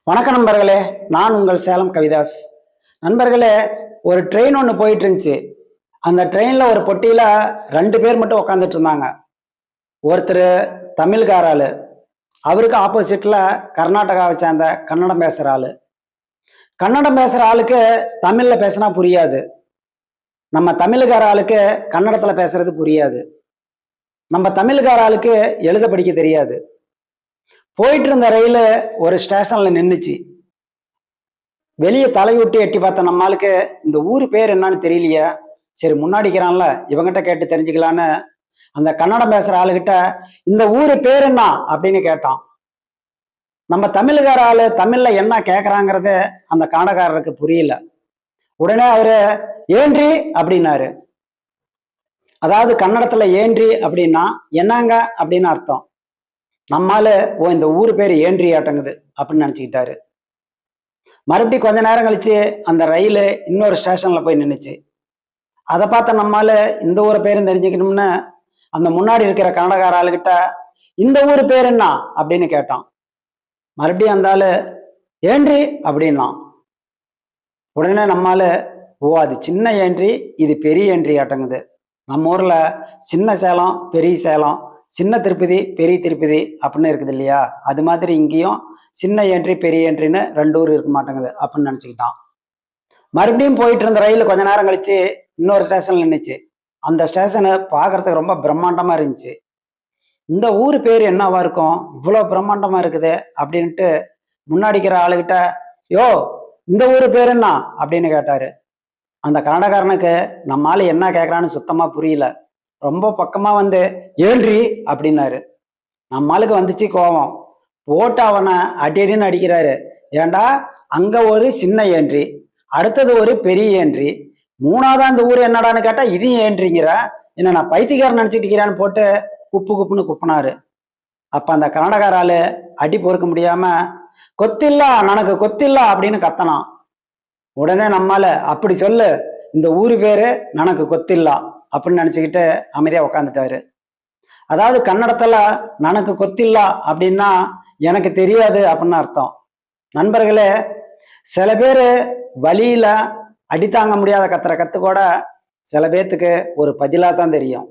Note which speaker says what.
Speaker 1: வணக்கம் நண்பர்களே, நான் உங்கள் சேலம் கவிதாஸ். நண்பர்களே, ஒரு ட்ரெயின் ஒன்று போயிட்டு இருந்துச்சு. அந்த ட்ரெயினில் ஒரு பொட்டியில் 2 பேர் மட்டும் உட்காந்துட்டு இருந்தாங்க. ஒருத்தர் தமிழ்கார ஆளு, அவருக்கு ஆப்போசிட்டில் கர்நாடகாவை சேர்ந்த கன்னடம் பேசுகிற ஆளு. கன்னடம் பேசுகிற ஆளுக்கு தமிழில் பேசினா புரியாது. நம்ம தமிழுக்கார ஆளுக்கு கன்னடத்தில் பேசுறது புரியாது. நம்ம தமிழுக்கார ஆளுக்கு எழுத படிக்க தெரியாது. போயிட்டு இருந்த ரயில் ஒரு ஸ்டேஷன்ல நின்றுச்சு. வெளியே தலைவிட்டு எட்டி பார்த்த நம்மளுக்கு இந்த ஊர் பேர் என்னன்னு தெரியலையா, சரி முன்னாடிக்கிறான்ல இவங்கிட்ட கேட்டு தெரிஞ்சுக்கலான்னு அந்த கன்னடம் பேசுற ஆளுகிட்ட இந்த ஊரு பேர் என்ன அப்படின்னு கேட்டான். நம்ம தமிழுக்கார ஆளு தமிழ்ல என்ன கேட்கறாங்கிறது அந்த கன்னடக்காரருக்கு புரியல. உடனே அவரு ஏன்றி அப்படின்னாரு. அதாவது கன்னடத்துல ஏன்றி அப்படின்னா என்னங்க அப்படின்னு அர்த்தம். நம்மால இந்த ஊர் பேர் ஏன்றி ஆட்டங்குது அப்படின்னு நினைச்சுக்கிட்டாரு. மறுபடியும் கொஞ்ச நேரம் கழிச்சு அந்த ரயில் இன்னொரு ஸ்டேஷன்ல போய் நின்றுச்சு. அதை பார்த்த நம்மால இந்த ஊர் பேரும் தெரிஞ்சுக்கணும்னு அந்த முன்னாடி இருக்கிற கன்னடக்கார ஆளுகிட்ட இந்த ஊர் பேர் என்ன அப்படின்னு கேட்டான். மறுபடியும் அந்த ஆளு ஏன்றி அப்படின்னா. உடனே நம்மால அது சின்ன ஏன்றி, இது பெரிய ஏன்றி ஆட்டங்குது. நம்ம ஊர்ல சின்ன சேலம் பெரிய சேலம், சின்ன திருப்பதி பெரிய திருப்பதி அப்படின்னு இருக்குது இல்லையா, அது மாதிரி இங்கேயும் சின்ன என்ட்ரி பெரிய என்ட்ரின்னு 2 ஊர் இருக்க மாட்டேங்குது அப்படின்னு நினச்சிக்கிட்டான். மறுபடியும் போயிட்டு இருந்த ரயில் கொஞ்ச நேரம் கழிச்சு இன்னொரு ஸ்டேஷன்ல நின்றுச்சு. அந்த ஸ்டேஷனு பார்க்கறதுக்கு ரொம்ப பிரம்மாண்டமா இருந்துச்சு. இந்த ஊர் பேர் என்னவா இருக்கும், இவ்வளோ பிரம்மாண்டமா இருக்குது அப்படின்ட்டு முன்னாடிக்கிற ஆளுகிட்ட யோ இந்த ஊர் பேர் என்ன அப்படின்னு கேட்டாரு. அந்த கன்னடக்காரனுக்கு நம்ம ஆளு என்ன கேட்கறான்னு சுத்தமா புரியல. ரொம்ப பக்கமா வந்து ஏன்றி அப்படின்னாரு. நம்ம ஆளுக்கு வந்துச்சு கோபம். போட்டு அவனை அடின்னு அடிக்கிறாரு. ஏண்டா, அங்க ஒரு சின்ன ஏன்றி, அடுத்தது ஒரு பெரிய ஏன்றி, மூணாவது அந்த ஊர் என்னடான்னு கேட்டா இதையும் ஏன்றிங்கிற, என்ன நான் பைத்தியக்காரன் நினைச்சிட்டு இருக்கிறான்னு போட்டு குப்பு குப்புன்னு குப்புனாரு. அப்ப அந்த கன்னடக்கார ஆளு அடி பொறுக்க முடியாம கொத்தில்லா நனக்கு கொத்தில்லா அப்படின்னு கத்தனான். உடனே நம்மால அப்படி சொல்லு, இந்த ஊரு பேரு நனக்கு கொத்தில்லா அப்படின்னு நினைச்சுக்கிட்டு அமைதியா உட்காந்துட்டாரு. அதாவது கன்னடத்துல நனக்கு கொத்தில்லா அப்படின்னா எனக்கு தெரியாது அப்படின்னு அர்த்தம். நண்பர்களே, சில பேரு வழியில அடி தாங்க முடியாத கத்துற கத்து கூட சில பேர்த்துக்கு ஒரு பதிலா தான் தெரியும்.